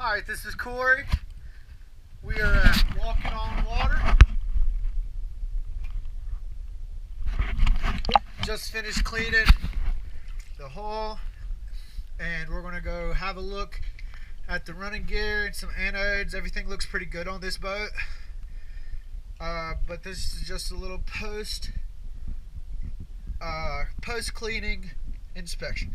Hi, this is Corey. We are at Walking on Water. Just finished cleaning the hull, and we're going to go have a look at the running gear and some anodes. Everything looks pretty good on this boat. But this is just a little post cleaning inspection.